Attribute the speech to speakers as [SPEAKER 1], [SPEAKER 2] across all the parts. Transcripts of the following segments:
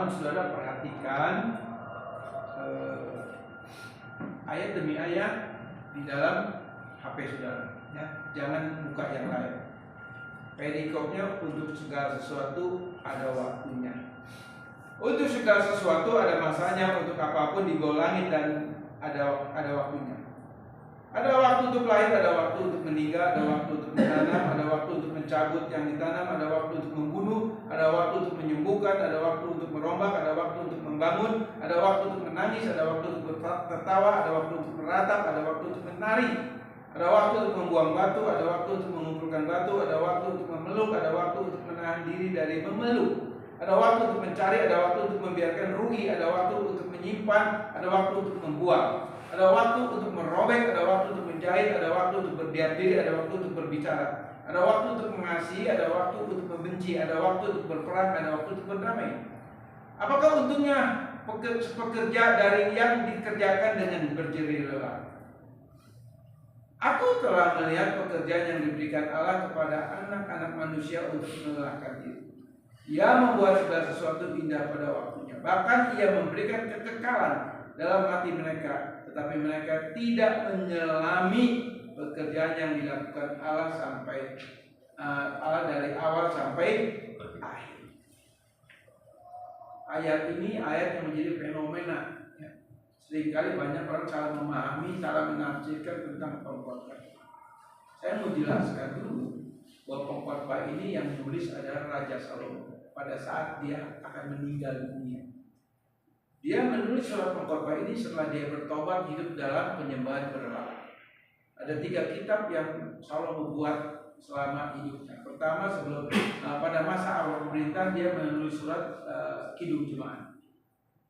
[SPEAKER 1] Mohon saudara perhatikan ayat demi ayat di dalam HP saudara, ya. Jangan buka yang lain. Perikopnya untuk segala sesuatu ada waktunya. Untuk segala sesuatu ada masanya, untuk apapun di bawah langit dan ada waktunya. Ada waktu untuk lahir, ada waktu untuk meninggal, ada waktu untuk menanam, ada waktu untuk mencabut yang ditanam, ada waktu untuk membunuh, ada waktu untuk menyembuhkan, ada waktu untuk merombak, ada waktu untuk membangun, ada waktu untuk menangis, ada waktu untuk tertawa, ada waktu untuk meratap, ada waktu untuk menari, ada waktu untuk membuang batu, ada waktu untuk mengumpulkan batu, ada waktu untuk memeluk, ada waktu untuk menahan diri dari memeluk, ada waktu untuk mencari, ada waktu untuk membiarkan rugi, ada waktu untuk menyimpan, ada waktu untuk membuang. Ada waktu untuk merobek, ada waktu untuk menjahit, ada waktu untuk berdiam diri, ada waktu untuk berbicara, ada waktu untuk mengasihi, ada waktu untuk membenci, ada waktu untuk berperang, ada waktu untuk berdamai. Apakah untungnya pekerja dari yang dikerjakan dengan berjerih lelah? Aku telah melihat pekerjaan yang diberikan Allah kepada anak-anak manusia untuk melelahkan diri. Ia membuat segala sesuatu indah pada waktunya. Bahkan ia memberikan kekekalan dalam hati mereka, tetapi mereka tidak menyelami pekerjaan yang dilakukan Allah dari awal sampai akhir. Ayat ini ayat yang menjadi fenomena. Seringkali banyak orang salah memahami, salah menafsirkan tentang pengkhotbah. Saya mau jelaskan dulu bahwa pengkhotbah ini yang menulis adalah Raja Salomo pada saat dia akan meninggal dunia. Dia menulis surat pengkhotbah ini setelah dia bertobat hidup dalam penyembahan berhala. Ada 3 kitab yang Salomo buat selama hidupnya. Pertama, pada masa awal pemerintahan dia menulis surat Kidung Jemaat.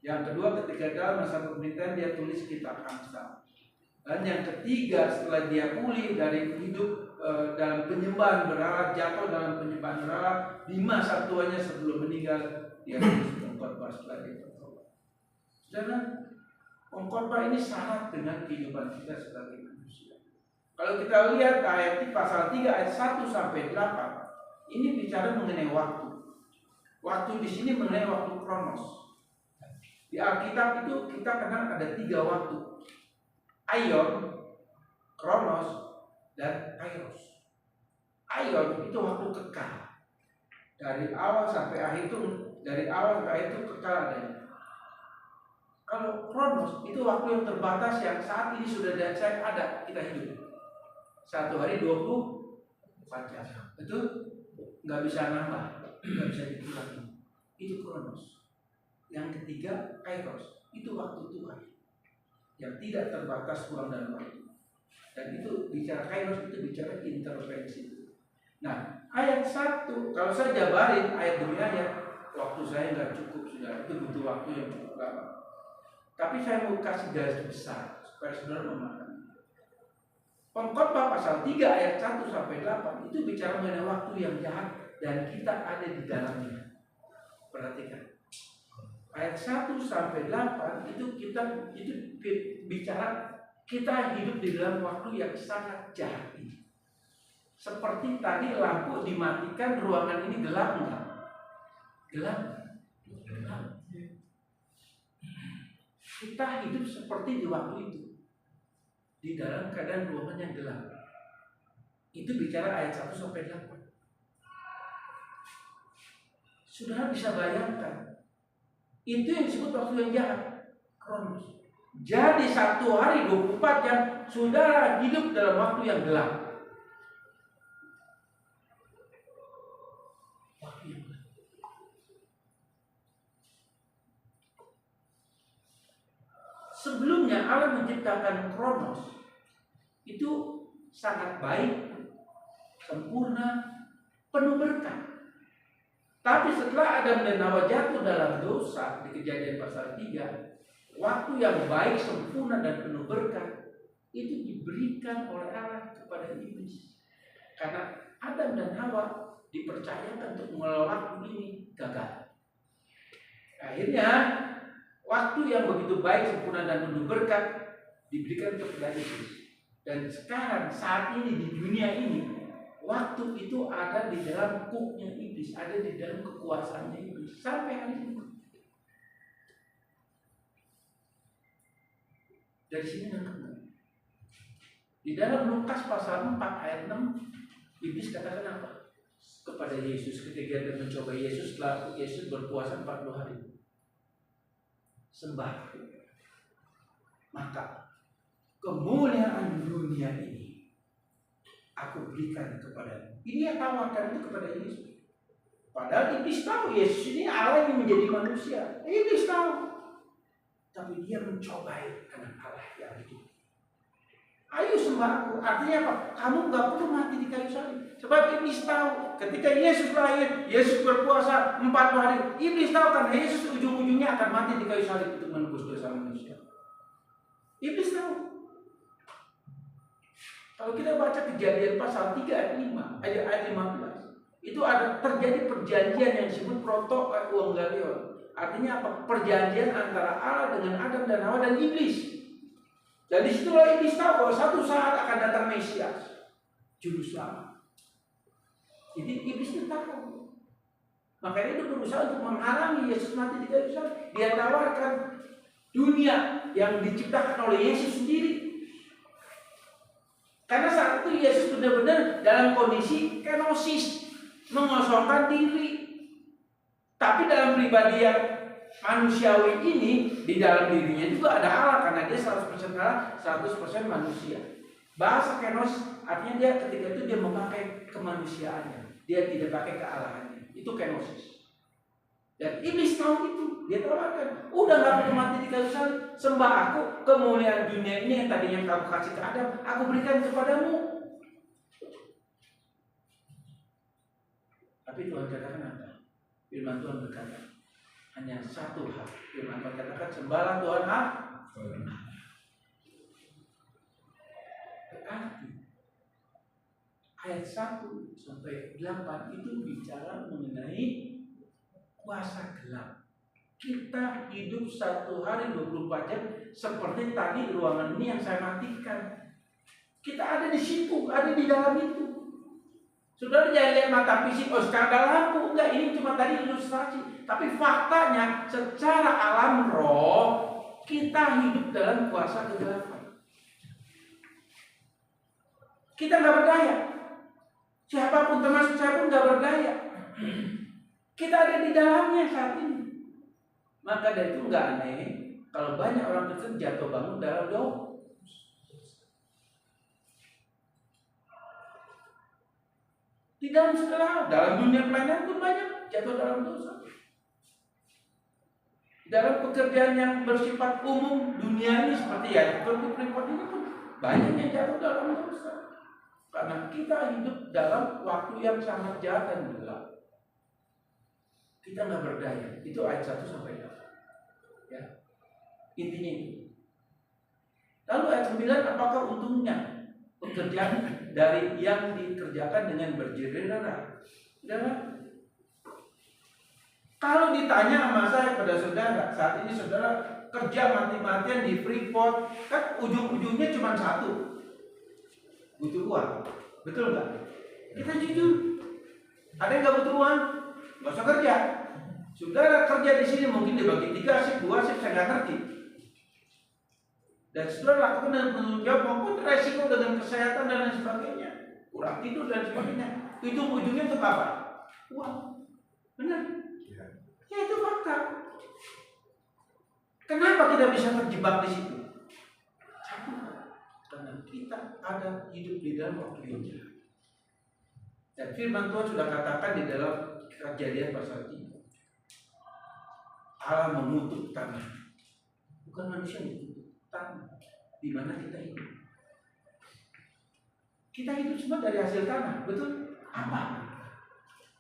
[SPEAKER 1] Yang kedua, ketika dalam masa pemerintahan dia tulis kitab Amsal. Dan yang ketiga, setelah dia pulih dari hidup dalam penyembahan berhala, jatuh dalam penyembahan berhala, di masa tuanya sebelum meninggal dia tulis pengkhotbah setelah dia bertobat. Saudara, pengkhotbah ini syarat dengan kehidupan kita sebagai manusia. Kalau kita lihat ayat di pasal 3 ayat 1 sampai 8, ini bicara mengenai waktu. Waktu di sini mengenai waktu kronos. Di Alkitab itu kita kenal ada 3 waktu. Aion, kronos, dan kairos. Aion itu waktu kekal. Dari awal sampai akhir itu kekal adanya. Kalau kronos itu waktu yang terbatas yang saat ini sudah ada kita hidup. 1 hari 24 jam. Itu nggak bisa nambah, nggak bisa dikurangi. Itu kronos. Yang ketiga kairos. Itu waktu Tuhan yang tidak terbatas ruang dan waktu. Dan itu bicara kairos itu bicara intervensi. Nah, ayat 1 kalau saya jabarin ayat demi ayat, waktu saya nggak cukup sudah. Itu butuh waktu yang cukup lama. Tapi saya mau kasih garis besar supaya saudara memahami. Pengkhotbah pasal 3 ayat 1 sampai 8 itu bicara mengenai waktu yang jahat dan kita ada di dalamnya. Perhatikan. Ayat 1 sampai 8 itu bicara kita hidup di dalam waktu yang sangat jahat ini. Seperti tadi lampu dimatikan, ruangan ini gelap enggak? Gelap. Kita hidup seperti di waktu itu, di dalam keadaan ruangan yang gelap. Itu bicara ayat 1 sampai 8. Saudara bisa bayangkan, itu yang disebut waktu yang jahat, kronos. Jadi 1 hari 24 jam saudara hidup dalam waktu yang gelap. Sebelumnya Allah menciptakan kronos itu sangat baik, sempurna, penuh berkah. Tapi setelah Adam dan Hawa jatuh dalam dosa di Kejadian pasal 3, waktu yang baik, sempurna dan penuh berkah itu diberikan oleh Allah kepada iblis. Karena Adam dan Hawa dipercayakan untuk mengelola waktu ini gagal. Akhirnya waktu yang begitu baik, sempurna dan penuh berkat diberikan kepada iblis. Dan sekarang saat ini di dunia ini, waktu itu ada di dalam kuknya iblis, ada di dalam kekuasaannya iblis sampai hari ini. Dari sini nangkep. Di dalam Lukas pasal 4 ayat 6, iblis katakan apa? Kepada Yesus ketika dia mencoba Yesus setelah Yesus berpuasa 40 hari. Sembah, maka kemuliaan dunia ini aku berikan kepadamu. Ini yang tawarkan itu kepada Yesus. Padahal iblis tahu Yesus ini Allah yang menjadi manusia. Iblis tahu. Tapi dia mencobai anak Allah yang hidup. Ayo sembah aku. Artinya apa? Kamu gak perlu mati di kayu salib. Sebab iblis tahu ketika Yesus lahir, Yesus berpuasa 40 hari. Iblis tahu kan Yesus ujung-ujungnya akan mati di kayu salib untuk menebus dosa manusia. Iblis tahu. Kalau kita baca Kejadian pasal 3 ayat 5, ayat 15, itu ada terjadi perjanjian yang disebut proto-evangelion. Artinya apa? Perjanjian antara Allah dengan Adam dan Hawa dan iblis. Dan disitulah iblis tahu bahwa satu saat akan datang Mesias, juru selamat. Jadi iblis itu tahu. Makanya dia berusaha untuk menghalangi Yesus mati di kayu salib. Dia tawarkan dunia yang diciptakan oleh Yesus sendiri. Karena saat itu Yesus benar-benar dalam kondisi kenosis, mengosongkan diri. Tapi dalam pribadi yang manusiawi ini, di dalam dirinya juga ada Allah, karena dia 100% Allah, 100% manusia. Bahasa kenos artinya dia ketika itu dia memakai kemanusiaannya, dia tidak pakai kealahannya. Itu kenosis. Dan iblis tahu itu, dia tawarkan, udah gak perlu mati di kayu salib, sembah aku, kemuliaan dunia ini yang tadinya kamu kasih ke Adam, aku berikan kepadamu. Tapi Tuhan katakan apa? Firman Tuhan berkata, hanya satu hal. Firman Tuhan katakan, sembahlah Tuhan Allah. Berarti ayat 1 sampai 8 itu bicara mengenai kuasa gelap. Kita hidup satu hari 24 jam seperti tadi ruangan ini yang saya matikan. Kita ada di situ, ada di dalam itu. Saudara jangan lihat mata fisik, oh sekarang ada lampu. Enggak, ini cuma tadi ilustrasi. Tapi faktanya secara alam roh kita hidup dalam kuasa kegelapan. Kita nggak berdaya. Siapapun termasuk saya pun nggak berdaya. Kita ada di dalamnya saat ini. Maka dari itu nggak aneh kalau banyak orang Kristen jatuh bangun dalam dosa. Di dalam segala, dalam dunia pelayanan pun banyak jatuh dalam dosa. Dalam pekerjaan yang bersifat umum dunia ini seperti ya seperti Freeport ini pun banyak yang jatuh dalam dosa. Karena kita hidup dalam waktu yang sangat jahat dan gelap. Kita nggak berdaya. Itu ayat 1 sampai 8. Ya, intinya itu. Lalu ayat 9, apakah untungnya pekerjaan dari yang dikerjakan dengan berjerak? Saudara, kalau ditanya sama saya pada saudara, saat ini saudara kerja mati-matian di Freeport, kan ujung-ujungnya cuma satu, butuh uang, betul nggak? Kita jujur, ada yang nggak butuh uang, nggak usah kerja. Saudara kerja di sini mungkin dibagi 3 shift, 2 shift, saya nggak ngerti. Dan saudara lakukan dengan penanggung jawab maupun resiko dengan kesehatan dan lain sebagainya, kurang tidur dan sebagainya. Ujung-ujungnya untuk apa? Uang. Benar? Ya itu fakta. Kenapa kita bisa terjebak di situ? Satu, karena kita ada hidup di dalam waktu yang jahat. Dan firman Tuhan sudah katakan di dalam Kejadian pasal 3. Allah mengutuk tanah, bukan manusia yang mengutuk tanah di mana kita hidup. Kita hidup semua dari hasil tanah, betul? Apa?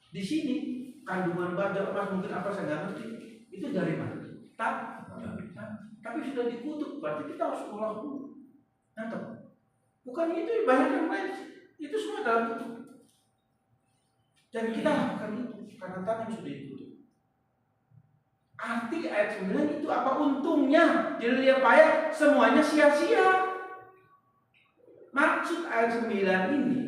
[SPEAKER 1] Di sini kandungan baja emas mungkin apa saya nggak ngerti. Itu dari mana? Tapi sudah dikutuk, berarti kita harus ulang dulu. Nangkep? Bukan itu, banyak yang lain. Itu semua dalam kutuk. Dan kita lakukan itu karena tanah yang sudah dikutuk. Arti ayat 9 itu apa untungnya? Jadi dia payah, semuanya sia-sia. Maksud ayat 9 ini,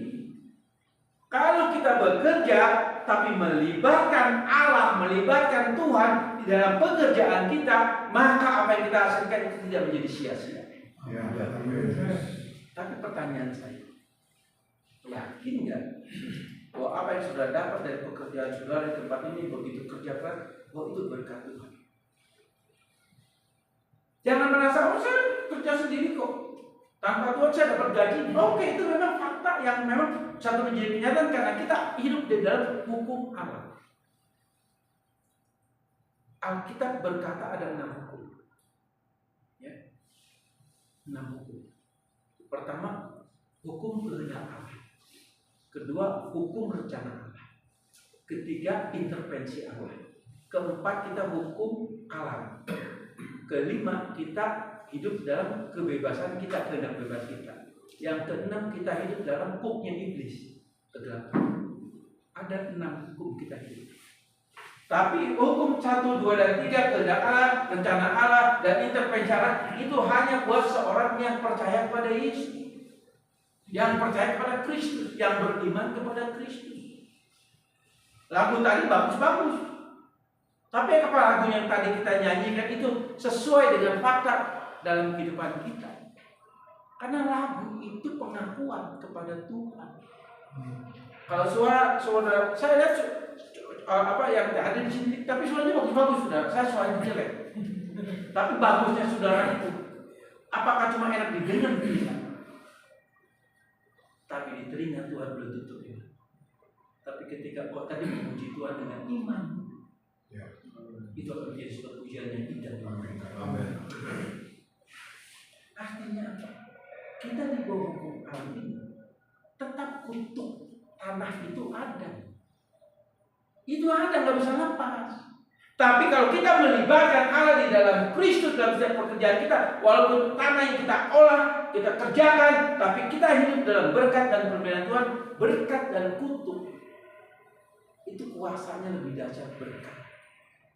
[SPEAKER 1] kalau kita bekerja tapi melibatkan Allah, melibatkan Tuhan di dalam pekerjaan kita, maka apa yang kita hasilkan itu tidak menjadi sia-sia. Tapi pertanyaan saya, yakin nggak bahwa apa yang sudah dapat dari pekerjaan saudara di tempat ini begitu kerja keras, bahwa itu berkat Tuhan? Jangan merasa, oh saya kerja sendiri kok, tanpa Tuhan saya dapat gaji. Oke, itu memang fakta yang memang satu menjadi kenyataan karena kita hidup di dalam hukum Allah. Alkitab berkata ada 6 hukum. Ya. 6 hukum. Pertama, hukum kehendak Allah. Kedua, hukum rencana Allah. Ketiga, intervensi Allah. Keempat, kita hukum alam. Kelima, kita hidup dalam kebebasan kita, kehendak bebas kita. Yang keenam, kita hidup dalam hukumnya iblis, kegelapan. Ada 6 hukum kita hidup. Tapi hukum 1, 2, dan 3, kehendak Allah, rencana Allah, dan intervensi Allah itu hanya buat seorang yang percaya kepada Yesus, yang percaya kepada Kristus, yang beriman kepada Kristus. Lagu tadi bagus-bagus, tapi apa lagu yang tadi kita nyanyikan itu sesuai dengan fakta dalam kehidupan kita? Karena lagu itu pengakuan kepada Tuhan. Kalau saudara, saya lihat yang ada di sini, tapi suaranya bagus-bagus saudara. Saya suaranya jelek, tapi bagusnya saudara itu, apakah cuma enak didengar? Tapi di telinga Tuhan belum tutup ya. Tapi ketika kau tadi memuji Tuhan dengan iman, itu akan menjadi suatu pujian yang indah. Amin. Artinya apa? Kita di bawah hukum alam ini tetap kutuk tanah itu ada. Itu ada, nggak bisa lepas. Tapi kalau kita melibatkan Allah di dalam Kristus dalam setiap pekerjaan kita, walaupun tanah yang kita olah, kita kerjakan, tapi kita hidup dalam berkat dan perlindungan Tuhan, berkat dan kutuk. Itu kuasanya lebih dahsyat berkat.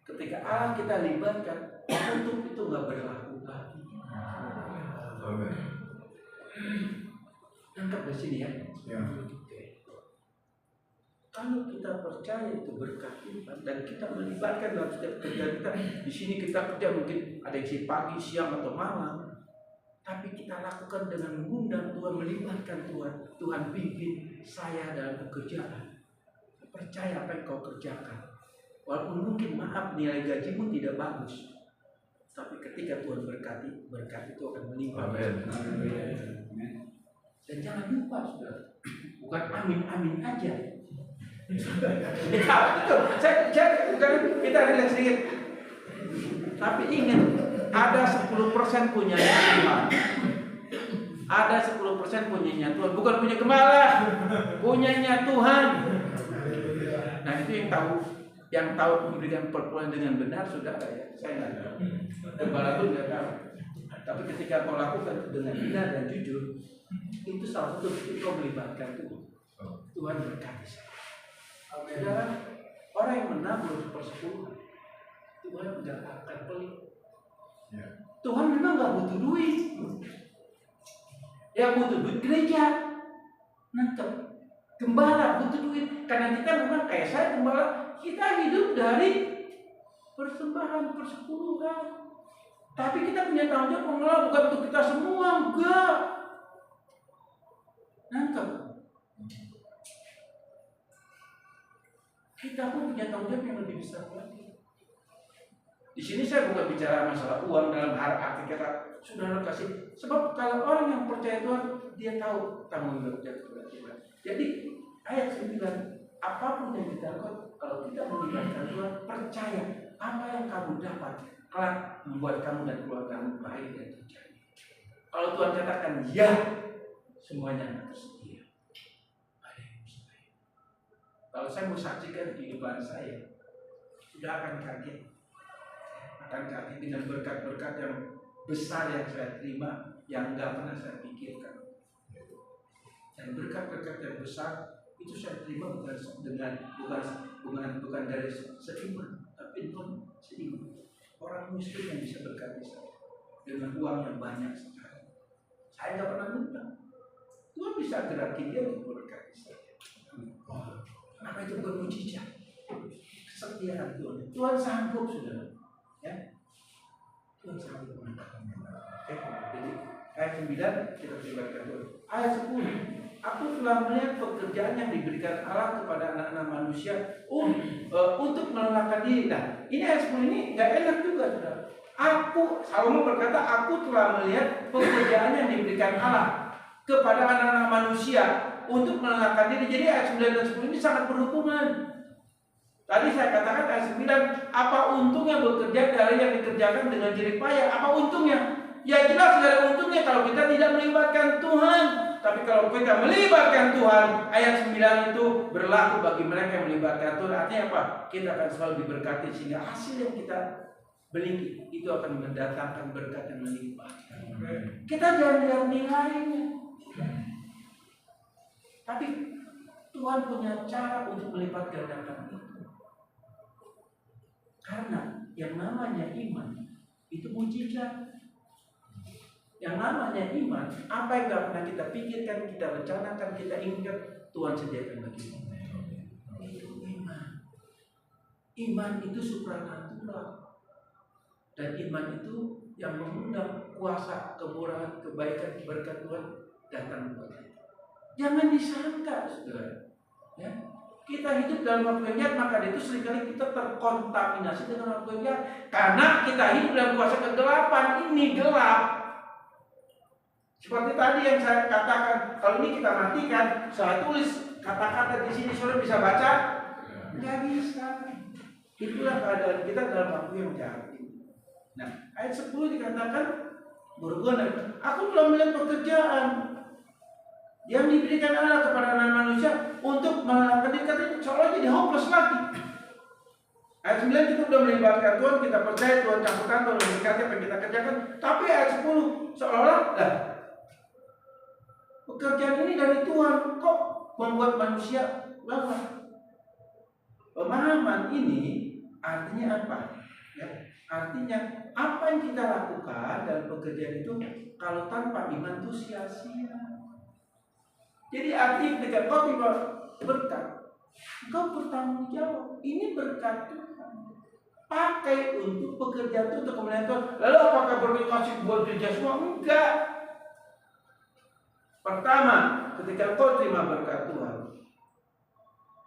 [SPEAKER 1] Ketika Allah kita libatkan, kutuk itu nggak berlaku lagi. Angkat di sini ya. Kalau kita percaya itu berkat Tuhan dan kita melibatkan dalam setiap kerjaan kita, di sini kita kerja mungkin ada yang pagi, siang atau malam, tapi kita lakukan dengan mengundang Tuhan, melibatkan Tuhan. Tuhan pimpin saya dalam pekerjaan. Percaya apa yang kau kerjakan. Walaupun mungkin maaf nilai gajimu tidak bagus, tapi ketika Tuhan berkati, berkat itu akan melimpah. Dan jangan lupa saudara, bukan amin-amin aja. Kita relaks sedikit. Tapi ingat, ada 10% punyanya Tuhan. Ada 10% punyanya Tuhan, bukan punya gembala, punyanya Tuhan. Nah itu yang tahu memberikan perpuluhan dengan benar sudah ya. Saya nggak tahu. Gembala pun nggak tahu. Tapi ketika kau lakukan dengan benar dan jujur, itu salah satu kau melibatkan Tuhan. Tuhan berkati saya. Saudara, orang yang menabur sepersepuluhan, Tuhan tidak akan pelit. Tuhan memang nggak butuh duit. Yang butuh duit gereja, nangkep. Gembala butuh duit, karena kita memang kayak saya gembala, kita hidup dari persembahan persepuluhan. Tapi kita punya tanggung jawab mengelola, bukan untuk kita semua, enggak. Nangkep. Kita pun punya tanggung jawab yang lebih besar lagi. Di sini saya bukan bicara masalah uang dalam arti kata saudara kasih. Sebab kalau orang yang percaya Tuhan, dia tahu tanggung jawab Tuhan. Jadi ayat 9, apapun yang kita lakukan, kalau kita melibatkan Tuhan, percaya apa yang kamu dapat kelak membuat kamu dan keluargamu baik dan terjadi. Kalau Tuhan katakan ya, semuanya akan tersedia. Kalau saya mau saksikan kehidupan saya, sudah akan kaget dengan berkat-berkat yang besar yang saya terima, yang nggak pernah saya pikirkan. Dan berkat-berkat yang besar itu saya terima bukan dari seiman, tapi seiman. Orang muslim yang bisa berkati saya dengan uang yang banyak sekali. Saya nggak pernah minta. Tuhan bisa gerakin dia untuk berkati saya. Maka itu bukan mujizat, kesetiaan Tuhan. Tuhan sanggup sudah, ya. Tuhan sanggup. Jadi ayat 9 kita melibatkan Tuhan. Ayat 10, aku telah melihat pekerjaan yang diberikan Allah kepada anak-anak manusia untuk melelahkan diri. Nah, ini ayat 10 ini nggak enak juga, saudara. Salomo berkata, aku telah melihat pekerjaan yang diberikan Allah kepada anak-anak manusia untuk melelahkan diri. Jadi ayat 9 dan 10 ini sangat berhubungan. Tadi saya katakan ayat 9, apa untungnya bekerja dari yang dikerjakan dengan jerih payah? Apa untungnya? Ya jelas tidak ada untungnya kalau kita tidak melibatkan Tuhan. Tapi kalau kita melibatkan Tuhan, ayat 9 itu berlaku bagi mereka yang melibatkan Tuhan. Artinya apa? Kita akan selalu diberkati sehingga hasil yang kita beli itu akan mendatangkan berkat yang melimpah. Kita jangan lihat nilainya. Tapi Tuhan punya cara untuk melipat gandakan itu. Karena yang namanya iman itu mujizat. Yang namanya iman, apa yang gak pernah kita pikirkan, kita rencanakan, kita inginkan, Tuhan sediakan bagi kita. Itu iman. Iman itu supranatural. Dan iman itu yang mengundang kuasa, kemurahan, kebaikan, berkat Tuhan datang kepada kita. Jangan disangka, saudara. Ya. Kita hidup dalam waktu yang jahat, maka itu seringkali kita terkontaminasi dengan waktu yang jahat. Karena kita hidup dalam kuasa kegelapan, ini gelap. Seperti tadi yang saya katakan, kalau ini kita matikan, saya tulis kata-kata di sini, saudara bisa baca? Nggak bisa. Itulah keadaan kita dalam waktu yang jahat. Nah, ayat 10 dikatakan berhubungan, aku telah melihat pekerjaan yang diberikan Allah kepada anak manusia untuk melelahkan diri. Katanya seolah jadi hopeless lagi. Ayat 9 kita sudah melibatkan Tuhan, kita percaya Tuhan campur tangan memberkati apa yang kita kerjakan. Tapi ayat 10 seolah-olah pekerjaan ini dari Tuhan, kok membuat manusia lelah. Pemahaman ini artinya apa? Ya, artinya apa yang kita lakukan dalam pekerjaan itu kalau tanpa iman itu sia-sia. Jadi artinya ketika kau tiba berkat, kau bertanggung jawab. Ini berkat Tuhan. Pakai untuk pekerjaan itu untuk kemuliaan Tuhan. Lalu apakah berkasih buat gereja semua? Enggak. Pertama, ketika kau terima berkat Tuhan,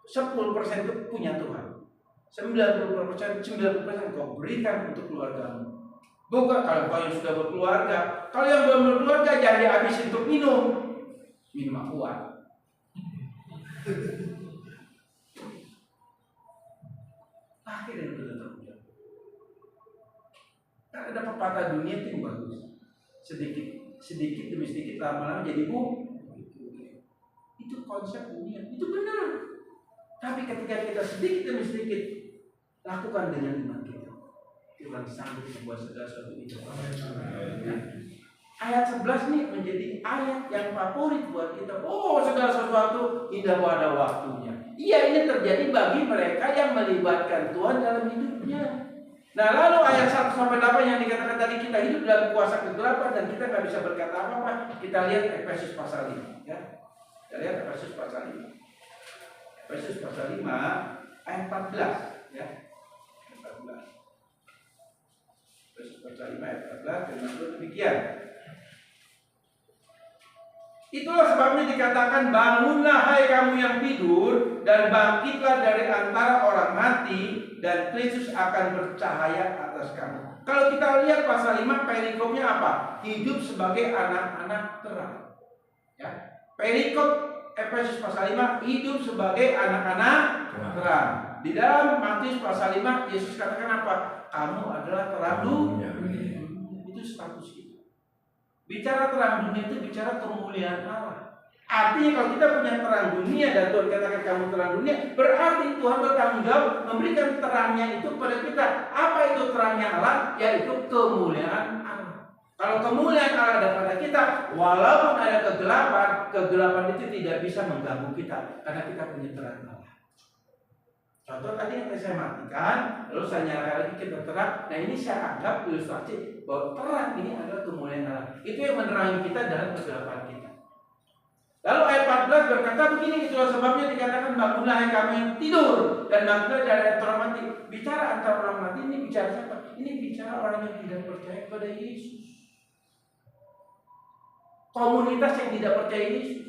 [SPEAKER 1] 10% itu punya Tuhan. 90% kau berikan untuk keluargamu. Bukan kalau kau yang sudah berkeluarga. Kalau yang belum berkeluarga jangan dihabisin untuk minum aqua. Akhirnya itu terjadi. Kan ada pepatah dunia itu yang bagus. Sedikit demi sedikit lama-lama jadi itu konsep dunia. Itu benar. Tapi ketika kita sedikit demi sedikit lakukan dengan iman kita, Tuhan sanggup membuat segala sesuatu itu. Ayat 11 ini menjadi ayat yang favorit buat kita. Oh, segala sesuatu indah pada waktunya. Iya, ini terjadi bagi mereka yang melibatkan Tuhan dalam hidupnya. Nah, lalu ayat 1-8 yang dikatakan tadi, kita hidup dalam kuasa kegelapan dan kita nggak bisa berkata apa-apa. Kita lihat Efesus pasal 5. Ya. Kita lihat Efesus pasal 5. Efesus pasal 5 ayat 14. Ya. 14. Efesus pasal 5 ayat 14 dan demikian. Itulah sebabnya dikatakan, bangunlah hai kamu yang tidur, dan bangkitlah dari antara orang mati, dan Kristus akan bercahaya atas kamu. Kalau kita lihat pasal 5, perikopnya apa? Hidup sebagai anak-anak terang. Ya. Perikop Efesus pasal 5, hidup sebagai anak-anak terang. Di dalam Matius pasal 5, Yesus katakan apa? Kamu adalah terang dunia. Itu status kita. Bicara terang dunia itu bicara kemuliaan Allah. Artinya kalau kita punya terang dunia dan Tuhan katakan kamu terang dunia, berarti Tuhan bertanggung jawab memberikan terangnya itu kepada kita. Apa itu terangnya Allah? Yaitu kemuliaan Allah. Kalau kemuliaan Allah ada pada kita, walaupun ada kegelapan, kegelapan itu tidak bisa mengganggu kita karena kita punya terang Allah. Contoh tadi yang saya matikan, lalu saya nyalakan lagi kita terang. Nah, ini saya anggap ilustrasi bahwa terang ini adalah kemuliaan Allah. Itu yang menerangi kita dalam kegelapan kita. Lalu ayat 14 berkata begini, itulah sebabnya dikatakan bangunlah hai kamu yang tidur dan bangkitlah dari antara orang mati. Bicara antara orang mati ini bicara siapa? Ini bicara orang yang tidak percaya kepada Yesus. komunitas yang tidak percaya Yesus.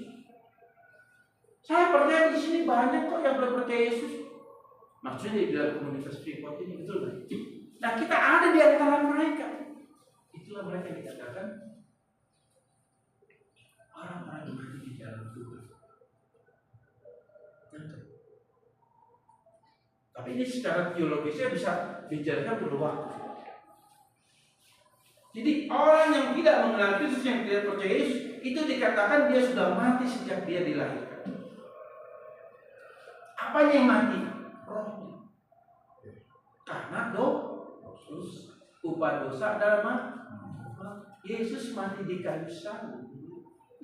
[SPEAKER 1] Saya percaya di sini banyak kok yang belum percaya Yesus. Maksudnya di dalam komunitas Freeport ini, betul kan? Nah, kita ada di antara mereka. Itulah mereka yang dikatakan orang-orang yang mati di dalam Tuhan. Tapi ini secara teologisnya bisa dijelaskan perlu waktu. Jadi orang yang tidak mengenal Kristus, yang tidak percaya Yesus, itu dikatakan dia sudah mati sejak dia dilahirkan. Apanya yang mati? Rohnya. Karena upah dosa adalah mati. Yesus mati di kayu salib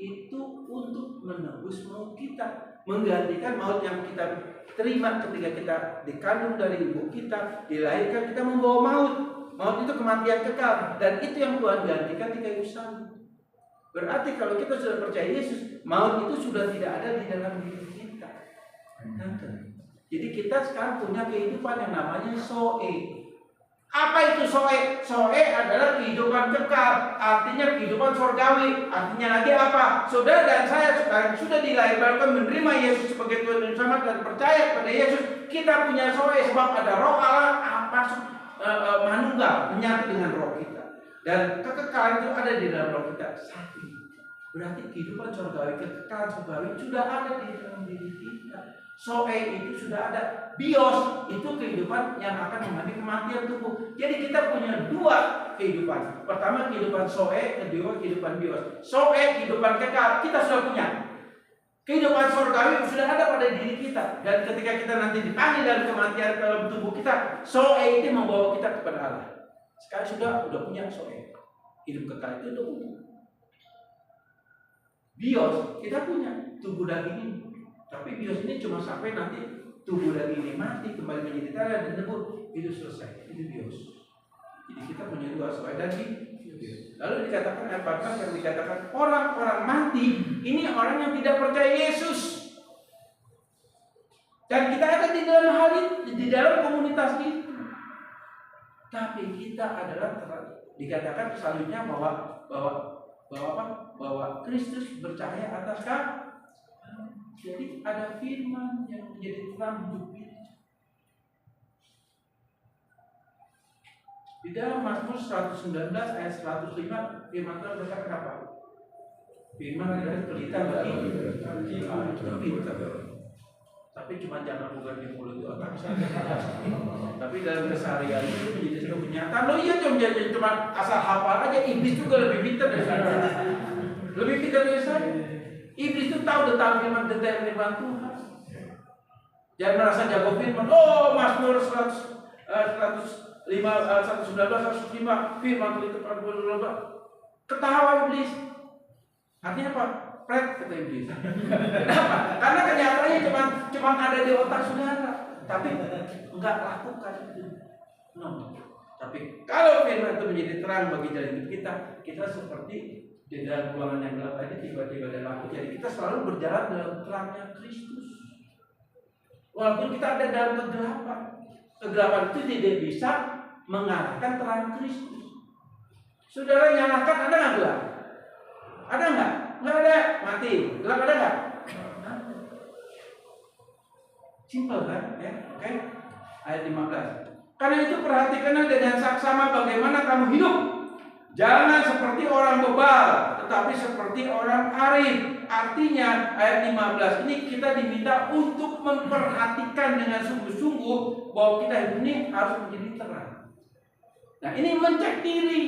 [SPEAKER 1] itu untuk menebus maut kita, menggantikan maut yang kita terima ketika kita dikandung dari ibu kita, dilahirkan kita membawa maut. Maut itu kematian kekal, dan itu yang Tuhan gantikan di kayu salib. Berarti kalau kita sudah percaya Yesus, maut itu sudah tidak ada di dalam diri kita. Jadi kita sekarang punya kehidupan yang namanya Zoe. Apa itu Zoe? Zoe adalah kehidupan kekal, artinya kehidupan surgawi. Artinya lagi apa? Saudara dan saya sekarang sudah dilahirkan menerima Yesus sebagai Tuhan dan Juru dan percaya pada Yesus. Kita punya Zoe sebab ada Roh Allah manunggal menyatu dengan roh kita, dan kekekalan itu ada di dalam roh kita. Satu. Berarti kehidupan surgawi, kekekalan surgawi sudah ada di dalam diri kita. Zoe itu sudah ada. Bios itu kehidupan yang akan menghadapi kematian tubuh. Jadi kita punya dua kehidupan. Pertama kehidupan Zoe, kedua kehidupan bios. Zoe kehidupan kekal kita sudah punya. Kehidupan surgawi sudah ada pada diri kita, dan ketika kita nanti dipanggil dalam kematian dalam tubuh kita, Zoe itu membawa kita kepada Allah. Sekarang sudah punya Zoe. Hidup kekal itu sudah punya. Bios kita punya tubuh daging ini. Tapi bios ini cuma sampai nanti tubuh daging ini mati, kembali menjadi tanah dan debu, itu selesai. Itu bios. Jadi kita punya dua Zoe dan bios. Lalu dikatakan ayat 14 yang dikatakan orang-orang mati ini orang yang tidak percaya Yesus. Dan kita ada di dalam hal itu, di dalam komunitas itu. Tapi kita adalah dikatakan selanjutnya bahwa Kristus bercahaya atas kami. Jadi ada firman yang menjadi terang hidup kita. Di dalam Mazmur 119 ayat 105 firman Tuhan berkata apa? Firman adalah pelita bagi pintar. Tapi cuma jangan bukan di mulut di otak saja. Tapi dalam keseharian itu menjadi satu kenyataan. Lo iya cuma asal hafal aja. Iblis juga lebih pintar dari saya. Lebih pintar dari saya. Iblis itu tahu detail firman Tuhan. Jangan merasa jago firman. Oh, Mazmur 119 firman itu ketawa iblis. Artinya apa? Pret kata iblis. Kenapa? Karena kenyataannya cuma ada di otak saudara, tapi enggak lakukan itu. No. Tapi kalau firman itu menjadi terang bagi jalan hidup kita, kita seperti di dalam ruangan yang gelap tadi tiba-tiba ada lampu. Jadi kita selalu berjalan dalam terangnya Kristus. Walaupun kita ada dalam kegelapan, kegelapan itu tidak bisa mengalahkan terang Kristus. Saudara nyalakan, ada nggak gelap? Ada nggak? Nggak ada, mati. Gelap ada nggak? Simpel kan? Ya, oke. Ayat 15. Karena itu perhatikanlah dengan saksama bagaimana kamu hidup. Jangan seperti orang bebal, tetapi seperti orang arif. Artinya ayat 15 ini kita diminta untuk memperhatikan dengan sungguh-sungguh bahwa kita hidup ini harus menjadi terang. Nah ini mencek diri.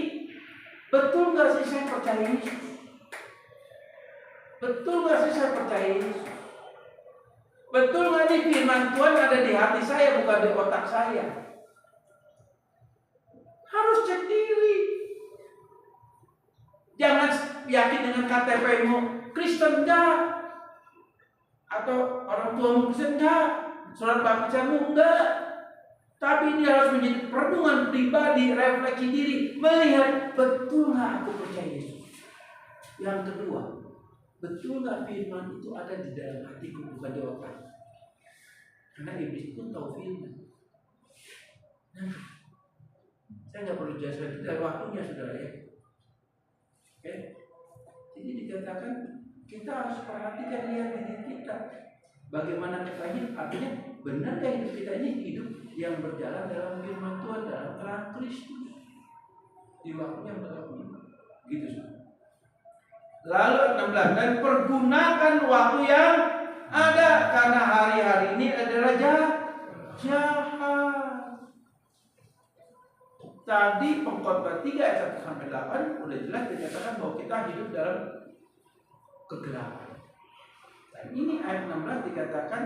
[SPEAKER 1] Betul gak sih saya percaya Yesus? Betul gak sih saya percaya Yesus? Betul gak nih firman Tuhan ada di hati saya bukan di otak saya? Harus cek diri. Jangan yakin dengan KTP-mu Kristen enggak, atau orang tuamu Kristen enggak, surat baptisanmu enggak. Tapi ini harus menjadi perenungan pribadi, refleksi diri, melihat betul nggak aku percaya Yesus. Yang kedua, betul nggak firman itu ada di dalam hatiku bukan di otak. Karena iblis pun tahu firman. Nah, saya nggak perlu jelaskan kita waktunya saudara ya. Oke. Jadi dikatakan kita harus perhatikan lihat diri kita. Bagaimana kita hidup, artinya benarkah hidup kita ini hidup yang berjalan dalam firman Tuhan, dalam terang Kristus di waktu yang tetap ini. Gitu. Lalu 16, dan pergunakan waktu yang ada, karena hari-hari ini adalah jahat. Tadi Pengkhotbah 3 ayat 1-8 udah jelas dikatakan bahwa kita hidup dalam kegelapan. Dan ini ayat 16 dikatakan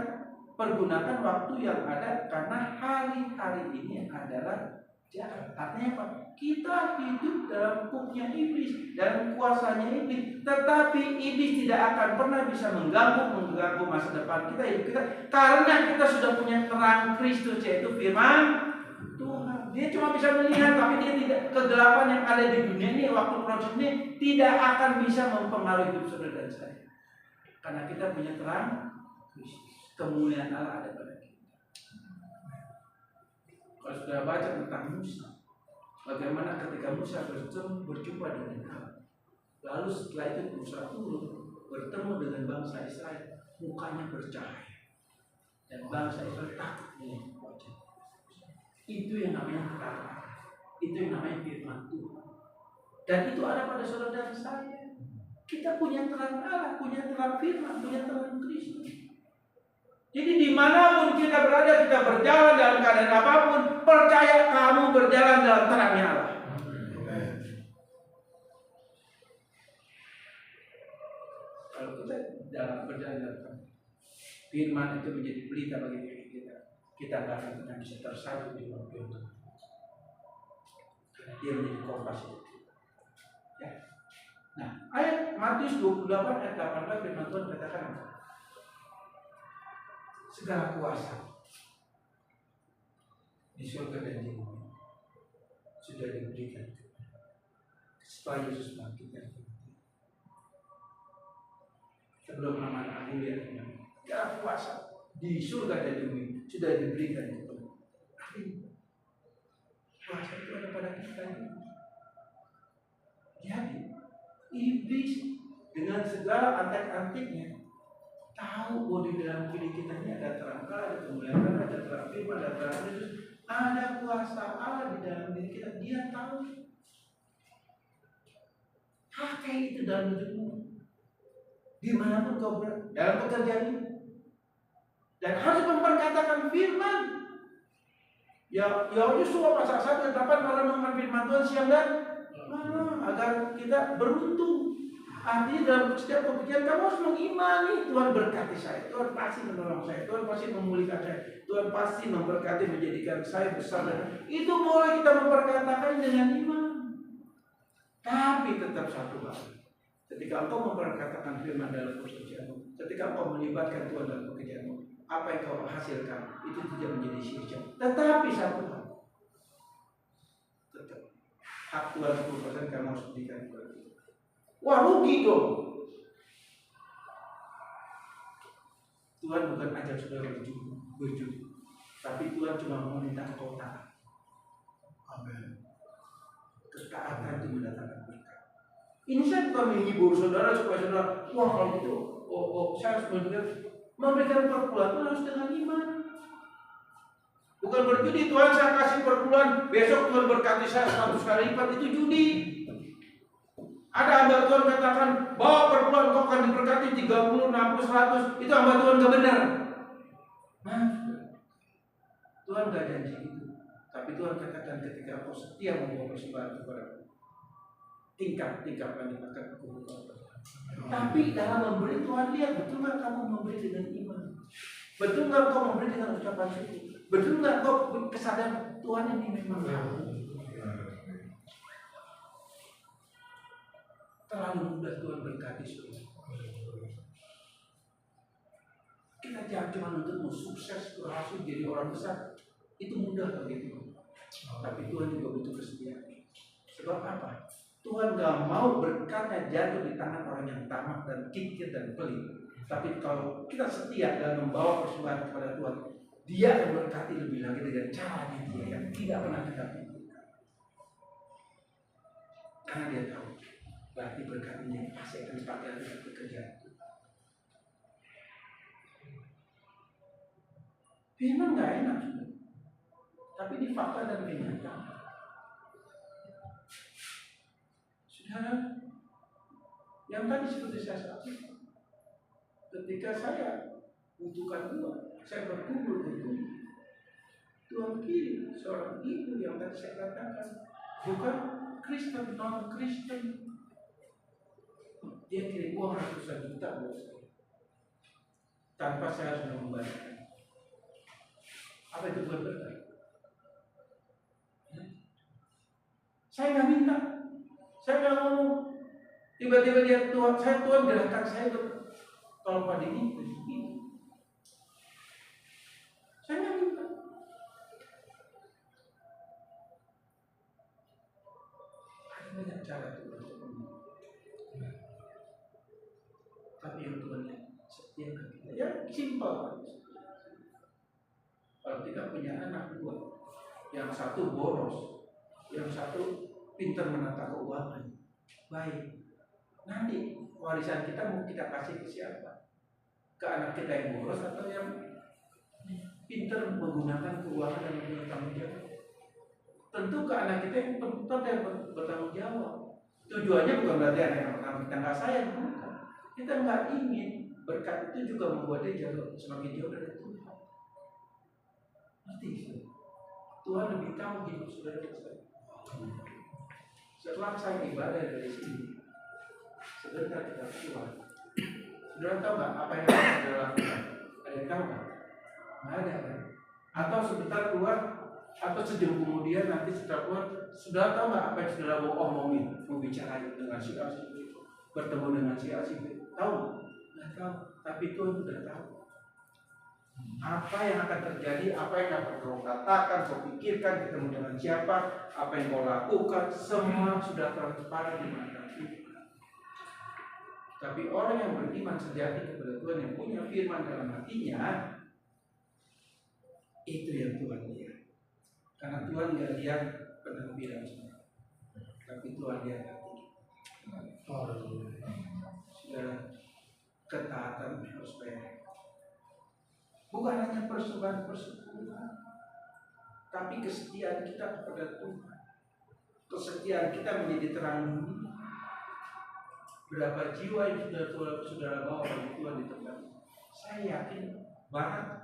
[SPEAKER 1] pergunakan waktu yang ada, karena hari-hari ini adalah jahat. Artinya apa? Kita hidup dalam kuknya iblis, dalam kuasanya iblis. Tetapi iblis tidak akan pernah bisa mengganggu masa depan kita, hidup kita, karena kita sudah punya terang Kristus, yaitu firman Tuhan. Dia cuma bisa melihat, tapi dia tidak, kegelapan yang ada di dunia ini waktu proses ini tidak akan bisa mempengaruhi hidup saudara dan saya, karena kita punya terang Kristus. Kemuliaan Allah ada pada kita. Kalau sudah baca tentang Musa, bagaimana ketika Musa berjumpa dengan Allah, lalu setelah itu Musa turun bertemu dengan bangsa Israel, mukanya bercahaya dan bangsa Israel takut melihat wajah. Itu yang namanya terang, itu yang namanya firman Tuhan. Dan itu ada pada saudara dan saya. Kita punya terang Allah, punya terang firman, punya terang Kristus. Jadi dimanapun kita berada, kita berjalan dalam keadaan apapun, percaya kamu berjalan dalam terangnya Allah. Kalau kita dalam berjalan dalam firman itu menjadi pelita bagi diri kita, kita tidak akan bisa tersandung di bawah Tuhan. Karena dia menjadi kompas itu. Ya. Nah, ayat Matius 28 ayat 18 firman Tuhan katakan, segala kuasa di surga dan di bumi sudah diberikan setelah Yesus bangkit dari mati. Sebelum amanah agung lihat, segala kuasa di surga dan di bumi sudah diberikan kepada kita. Kuasa itu ada pada kita. Jadi iblis dengan segala antek-anteknya tahu bahwa di dalam diri kita ini ada terang Allah, ada kemuliaan Allah, ada terang firman, ada terang Kristus, ada kuasa Allah di dalam diri kita. Dia tahu. Pakai itu dalam hidupmu, dimanapun kau berada, dalam pekerjaan ini, dan harus memperkatakan firman. Ya Yosua pasal 1 ayat 8 merenungkan firman Tuhan siang dan malam agar kita beruntung. Artinya dalam setiap kepikiran kamu harus mengimani Tuhan berkati saya, Tuhan pasti menolong saya, Tuhan pasti memulihkan saya, Tuhan pasti memberkati menjadikan saya besar. Itu boleh kita memperkatakan dengan iman. Tapi tetap satu hal, ketika engkau memperkatakan firman dalam pekerjaanmu, ketika engkau melibatkan Tuhan dalam pekerjaanmu, apa yang kau hasilkan itu tidak menjadi sia-sia. Tetapi satu hal, tetap hak Tuhan 10% kamu harus berikan kepada Tuhan. Wah, rugi dong. Tuhan bukan ajak saudara berjudi, tapi Tuhan cuma meminta engkau taat. Amin. Ketaatan itu mendatangkan berkat. Ini saya bukan menghibur saudara supaya saudara, wah kalau gitu, saya harus memberikan perpuluhan itu harus dengan iman. Bukan berjudi, Tuhan saya kasih perpuluhan, besok Tuhan berkati saya 100 kali lipat, itu judi. Ada hamba Tuhan katakan, bawa perpuluhan kau akan diberkati 30, 60, 100. Itu hamba Tuhan gak benar. Nah, Tuhan gak janji itu. Tapi Tuhan katakan ketika kau setia membawa persembahan kepada tingkatkan akan kekuatan. Tapi dalam memberi Tuhan lihat, betul gak kamu memberi dengan iman? Betul gak kau memberi dengan ucapan syukur? Betul gak kau kesadaran Tuhan ini memang aku? Terlalu mudah Tuhan berkati saudara. Kita jangan cuma untuk sukses, berhasil jadi orang besar. Itu mudah bagi Tuhan. Tapi Tuhan juga butuh kesetiaan. Sebab apa? Tuhan gak mau berkatnya jatuh di tangan orang yang tamak dan kikir dan pelit. Tapi kalau kita setia dan membawa persembahan kepada Tuhan, Dia akan berkati lebih lagi dengan caranya Dia yang tidak pernah kita pikirkan. Karena Dia tahu berarti berkatnya pasti akan dipakai dengan pekerjaan. Firman nggak enak juga, tapi ini fakta dan kenyataan. Saudara, yang tadi seperti saya sampaikan, ketika saya butuhkan Tuhan, saya berkumpul ke Tuhan kirim seorang ibu yang tadi saya katakan bukan Kristen, non Kristen. Dia kirim uang ratusan juta buat saya tanpa saya harus membayar. Apa itu buat berkat? Saya nggak minta, saya nggak ngomong. Tiba-tiba dia Tuhan gerakkan saya untuk tolong pada ini. Saya nggak minta. Ada banyak cara Tuhan untuk membantu. Tapi yang Tuhan setiakan kita, ya simpel. Kalau kita punya anak dua, yang satu boros, yang satu pintar menata keuangan, baik. Nanti warisan kita mau kita kasih ke siapa? Ke anak kita yang boros atau yang pintar menggunakan keuangan dan punya tanggung jawab? Tentu ke anak kita yang pintar dan bertanggung jawab. Tujuannya bukan berarti anak kita nggak sayang, bukan. Kita nggak ingin berkat itu juga membuat dia semakin jauh dari Tuhan. Ngerti? Tuhan lebih tahu hidup saudara saya. Setelah saya ibadah dari sini, sebentar kita keluar. Saudara tahu nggak apa yang saudara lakukan? Ada yang tahu nggak? Nggak ada kan? Atau sebentar keluar, atau sejam kemudian nanti setelah keluar, saudara tahu nggak apa yang saudara mau omongin, mau bicara dengan si A, bertemu dengan si A, tahu? Nggak tahu. Tapi Tuhan sudah tahu. Apa yang akan terjadi, apa yang akan kau katakan, kau pikirkan, ketemu dengan siapa, apa yang kau lakukan, semua sudah transparan di mata Tuhan. Tapi orang yang beriman sejati kepada Tuhan, yang punya firman dalam hatinya, itu yang Tuhan lihat. Karena Tuhan nggak lihat penampilan semua, tapi Tuhan lihat hati. Sudah ketaatan harus bayar. Bukan hanya persembahan, tapi kesetiaan kita kepada Tuhan. Kesetiaan kita menjadi terang dunia. Berapa jiwa yang sudah saudara bawa bagi Tuhan di tempat ini? Saya yakin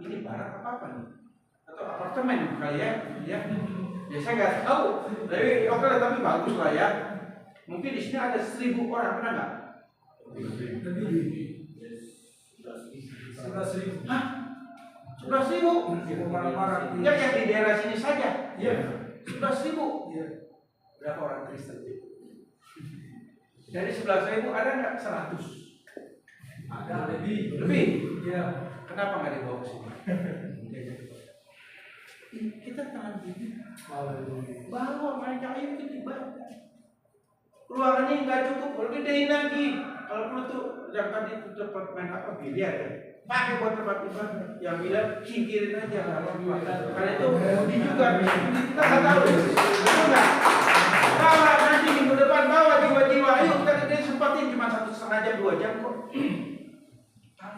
[SPEAKER 1] ini barak apa nih? Atau apartemen kali ya? Ya saya nggak tahu. Tapi oke, tapi bagus lah ya. Mungkin di sini ada 1.000 orang, pernah nggak? 11.000. Hah? 11.000? Ya, yang di daerah sini saja. Iya. 11.000. Iya. Berapa orang Kristen? Dari 11.000 ada nggak 100? Ada lebih. Iya. Kenapa nggak dibawa ke sini? Kita tangan gini. Bawa mereka, ayo kita ibadah. Keluarnya nggak cukup, kalau gedein lagi. Kalau perlu tuh yang tadi itu tempat main apa, biliar ya. Pakai buat tempat ibadah. Yang bilang singkirin aja. Karena itu budi juga. Kita nggak tahu. Itu nggak. Bawa nanti minggu depan, bawa jiwa-jiwa. Ayo kita gedein, sempatin cuma 1,5 jam 2 jam kok.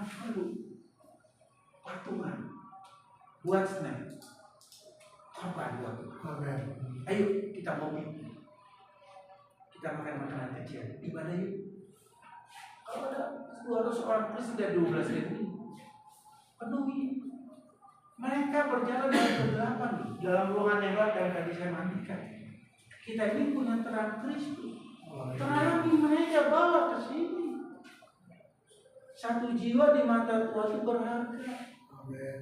[SPEAKER 1] Perlu patungan buat snack. Apa buat Tuhan? Ayo kita ngopi. Kita makan makanan kecil. Ibadah yuk. Kalau ada 200 orang Kristen dari 12.000, penuhi. Mereka berjalan dengan kegelapan dalam ruangan yang gelap yang tadi saya mandikan. Kita ini punya terang Kristus. Terangi mereka, bawa ke sini. Satu jiwa di mata Tuhan itu berharga. Amen.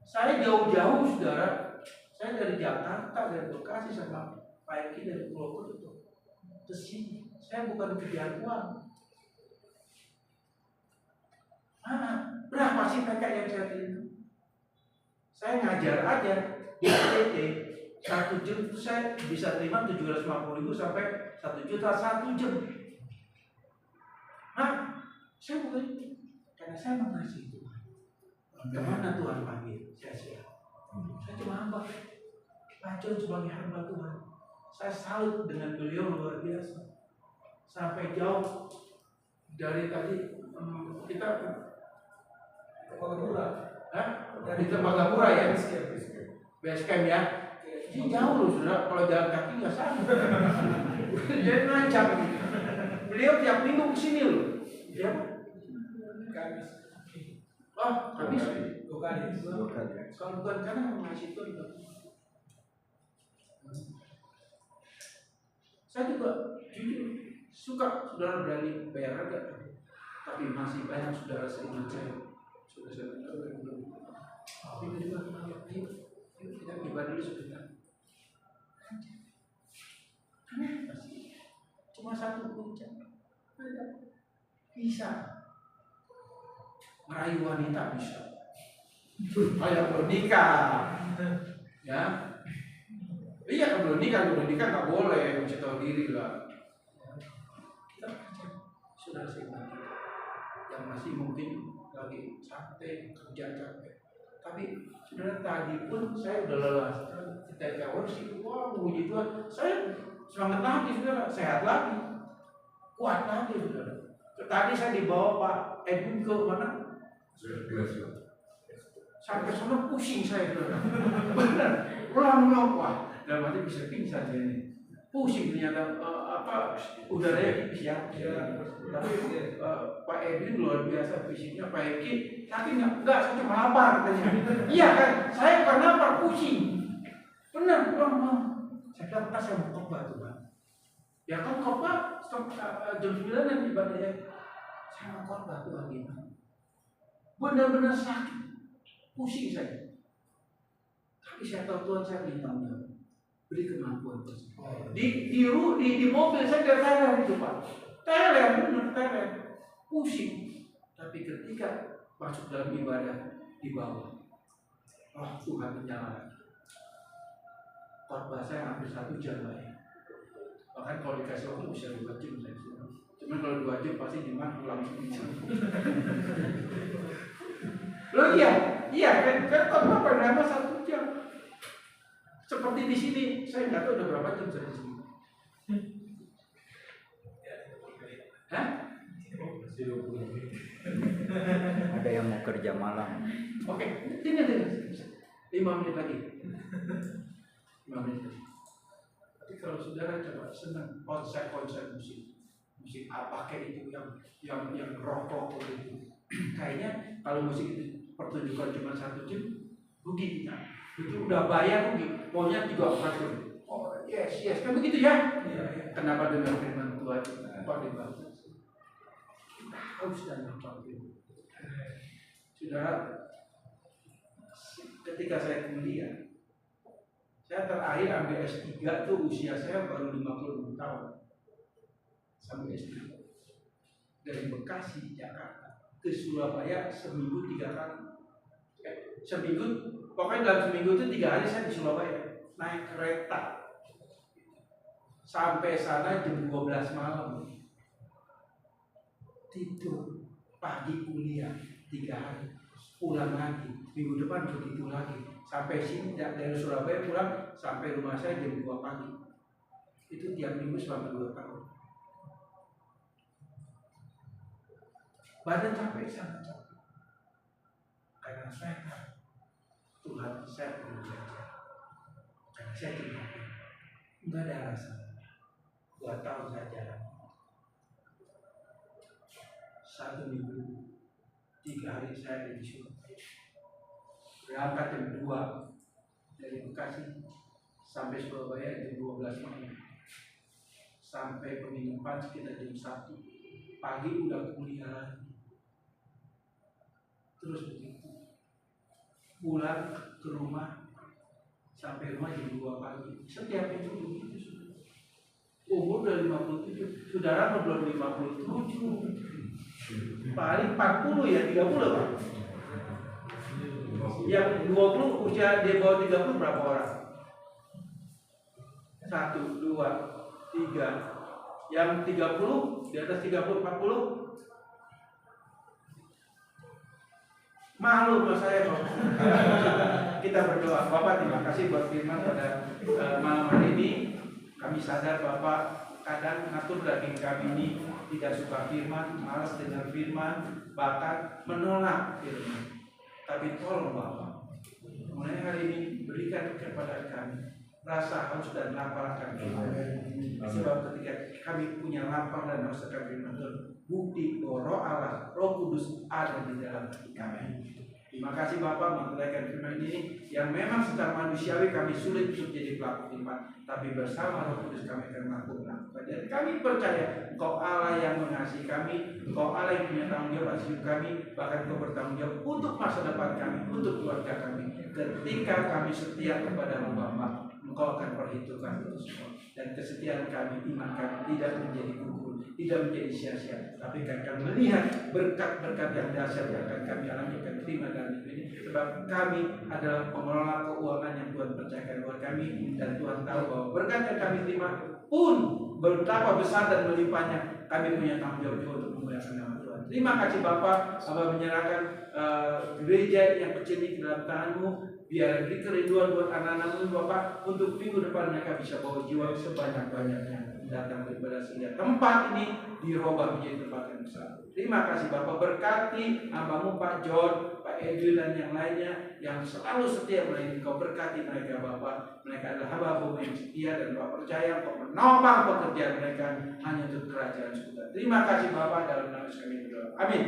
[SPEAKER 1] Saya jauh-jauh, saudara. Saya dari Jakarta, dari Bekasi sama Pak Eki dari Pulau Kutu ke sini. Saya bukan kejar uang. Berapa sih PK yang saya terima? Saya ngajar aja di ATT 1 jam itu saya bisa terima 750.000 sampai 1 juta 1 jam. Saya bukan itu. Karena saya mengasihi Tuhan. Kemana Tuhan panggil? Saya siap. Saya cuma hamba. Pak John sebagai hamba Tuhan. Saya salut dengan beliau luar biasa. sampai jauh dari tadi kita dari Tembagapura ya, base camp ya. Ini jauh loh saudara, kalau jalan kaki nggak sama. Jadi ngancam gitu. Beliau tiap minggu kesini loh. Ya, Kamis. Oh, Kamis. 2 kali. Kalau bukan karena masih itu. Saya juga jujur suka saudara berani bayar harga, tapi masih banyak saudara seingat saya. Saudara belum. Tapi juga ayo kita ibadah dulu sebentar. Kenapa sih? Cuma satu puncak. Bisa. Merayu wanita bisa. Kayak belum nikah. Ya. Iya kan belum nikah nggak boleh mesti tahu diri lah. Kita percaya saudara seiman kita yang masih mungkin lagi capek kerja capek. Tapi saudara tadi pun saya udah lelah. Ketika worship, wah puji Tuhan, saya semangat lagi saudara, sehat lagi, kuat lagi saudara. Tadi saya dibawa Pak Edwin ke mana? Sampai sana pusing saya saudara. Benar, ulang wah. Dalam arti bisa pingsan dia ini, pusing ternyata udaranya tipis ya. Tapi Pak Edwin luar biasa fisiknya, Pak Eki, tapi enggak, saya cuma lapar katanya. Iya kan, saya bukan lapar, pusing. Benar, saya bilang saya mau khotbah tuh Pak. Ya kan khotbah jam 9 nanti ibadahnya. Saya mau khotbah tuh lagi. Benar-benar sakit, pusing saya. Tapi saya tahu Tuhan saya bintang dia. Beri kemampuan di mobil saya tidak teler itu Pak, teler pusing. Tapi ketika masuk dalam ibadah di bawah, Tuhan menyala. Khotbah saya hampir 1 jam lah ya. Bahkan kalau dikasih waktu bisa 2 jam saya suruh. Cuma kalau 2 jam pasti dimana pulang sejam. Loh iya kan khotbah pernah 1 jam. Seperti di sini, saya nggak tahu udah berapa jam saya di sini. Hah?
[SPEAKER 2] Ada yang mau kerja malam.
[SPEAKER 1] Oke, tinggal 5 menit lagi. 5 menit lagi. Tapi kalau saudara coba senang konser musik apa kayak itu yang rokok gitu. Kayaknya kalau musik itu pertunjukan cuma 1 jam, rugi kita. Itu udah bayar rugi. Pokoknya 3 kali. Oh yes, kan begitu ya? Iya. Kenapa dengar firman Tuhan? Kok dibaca? Kita harus dan hafal itu. Saudara, ketika saya kuliah, saya terakhir ambil S3 tuh usia saya baru 56 tahun. Sampai S3. Dari Bekasi, Jakarta ke Surabaya seminggu 3 kali. Seminggu, pokoknya dalam seminggu itu 3 hari saya di Surabaya naik kereta sampai sana jam 12 malam, tidur, pagi kuliah 3 hari, pulang lagi, minggu depan begitu lagi, sampai sini dari Surabaya pulang sampai rumah saya jam 2 pagi. Itu tiap minggu selama 2 tahun. Badan capek, sangat capek. Karena saya tahu Tuhan saya perlu belajar. Karena saya tidak ada rasa. 2 tahun saya jalan. 1 minggu 3 hari saya di Surabaya. Berangkat jam 2 dari Bekasi sampai Surabaya jam 12 malam. Sampai penginapan sekitar jam 1 pagi udah kuliah lagi. Terus begitu. Pulang ke rumah sampai rumah jam 2 pagi. Setiap itu begitu. Umur udah 57, saudara belum 57. Paling 40 ya, 30 Pak. Yang 20 usia dia bawah 30 berapa orang? 1, 2, 3. Yang 30 di atas 30, 40. Malu sama saya kok. Kita berdoa. Bapak terima kasih buat firman pada malam hari ini. Kami sadar Bapak kadang ngatur daging kami ini tidak suka firman, malas dengar firman, bahkan menolak firman. Tapi tolong Bapak, mulai hari ini berikan kepada kami rasa haus dan lapar akan firman. Sebab ketika kami punya lapar dan haus akan firman, bukti bahwa Roh Allah, Roh Kudus ada di dalam hati kami. Terima kasih Bapak menunaikan firman ini yang memang secara manusiawi kami sulit untuk jadi pelaku firman, tapi bersama Roh Kudus kami akan melakukan. Dan kami percaya Engkau Allah yang mengasihi kami, Engkau Allah yang punya tanggung jawab atas hidup kami, bahkan Engkau bertanggung jawab untuk masa depan kami, untuk keluarga kami. Ketika kami setia kepada Bapa, Engkau akan perhitungkan itu semua. Dan kesetiaan kami, iman kami tidak menjadi gugur, tidak menjadi sia-sia, tapi akan melihat berkat-berkat yang dahsyat yang akan kami alami, akan terima dalam hidup ini. Sebab kami adalah pengelola keuangan yang Tuhan percayakan buat kami, dan Tuhan tahu bahwa berkat yang kami terima pun betapa besar dan melimpahnya, kami punya tanggung jawab juga untuk memuliakan nama Tuhan. Terima kasih Bapak, Bapak menyerahkan gereja yang kecil ini ke dalam tangan-Mu. Biar beri kerinduan buat anak-anak-Mu Bapak, untuk minggu depan mereka bisa bawa jiwa sebanyak-banyaknya datang beribadah, sehingga tempat ini dirubah menjadi tempat yang besar. Terima kasih Bapak, berkati hamba-Mu Pak John, Pak Edwin dan yang lainnya yang selalu setia melayani Kau. Berkati mereka Bapak, mereka adalah hamba-Mu yang setia dan Bapak percaya Kau menopang pekerjaan mereka hanya untuk kerajaan surga. Terima kasih Bapak, dalam nama kami berdoa. Amin.